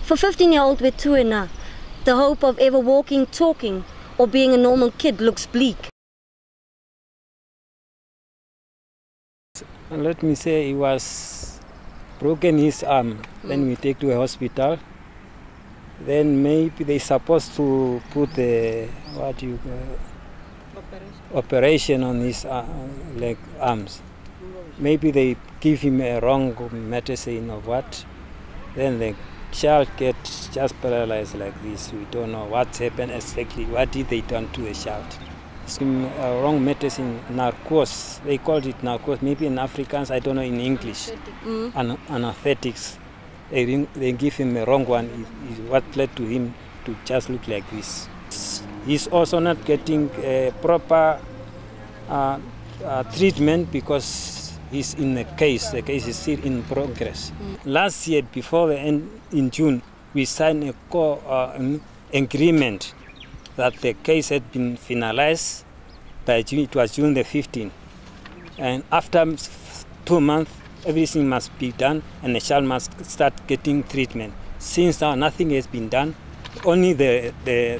For 15-year-old Uetuhena, the hope of ever walking, talking, or being a normal kid looks bleak. Let me say he was broken his arm. Then we take to a hospital. Then maybe they supposed to put the operation on his arms. Maybe they give him a wrong medicine or what. Then the child gets just paralyzed like this. We don't know what's happened exactly. What did they done to the child? Some wrong medicine, narcos. They called it narcos. Maybe in Afrikaans, I don't know in English. Anesthetics. They give him a wrong one. What led to him to just look like this. He's also not getting proper treatment because he's in a case. The case is still in progress. Last year, before the end in June, we signed an agreement that the case had been finalized by June. It was June the 15th. And after 2 months, everything must be done and the child must start getting treatment. Since now, nothing has been done. Only the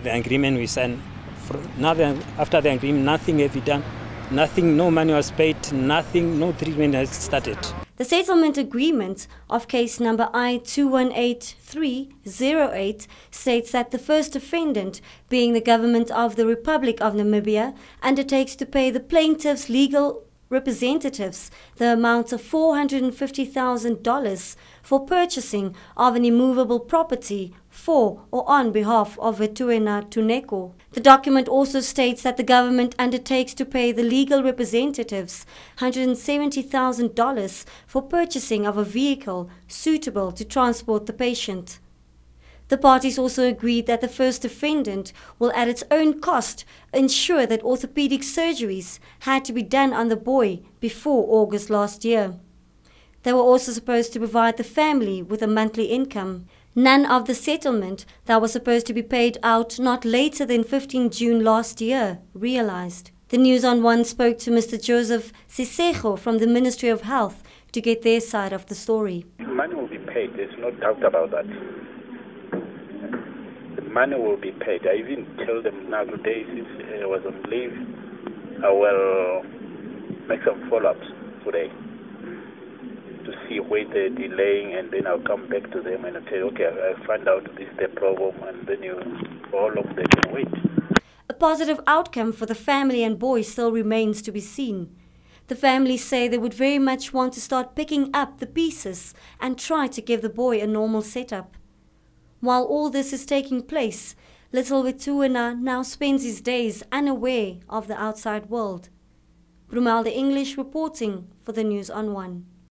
agreement we signed. After the agreement, nothing has been done. Nothing, no money was paid, nothing, no treatment has started. The settlement agreement of case number I-218308 states that the first defendant, being the government of the Republic of Namibia, undertakes to pay the plaintiff's legal representatives the amount of $450,000 for purchasing of an immovable property for or on behalf of Uetuhena Tuneeko. The document also states that the government undertakes to pay the legal representatives $170,000 for purchasing of a vehicle suitable to transport the patient. The parties also agreed that the first defendant will at its own cost ensure that orthopedic surgeries had to be done on the boy before August last year. They were also supposed to provide the family with a monthly income. None of the settlement that was supposed to be paid out not later than 15 June last year realized. The News on One spoke to Mr. Joseph Sisego from the Ministry of Health to get their side of the story. Money will be paid, there's no doubt about that. Money will be paid. I even tell them now today, since I was on leave, I will make some follow-ups today to see where they're delaying, and then I'll come back to them and I'll tell you, okay, I find out this is the problem, and then how long they can wait. A positive outcome for the family and boy still remains to be seen. The families say they would very much want to start picking up the pieces and try to give the boy a normal setup. While all this is taking place, little Uetuhena now spends his days unaware of the outside world. Brumelde English reporting for the News on One.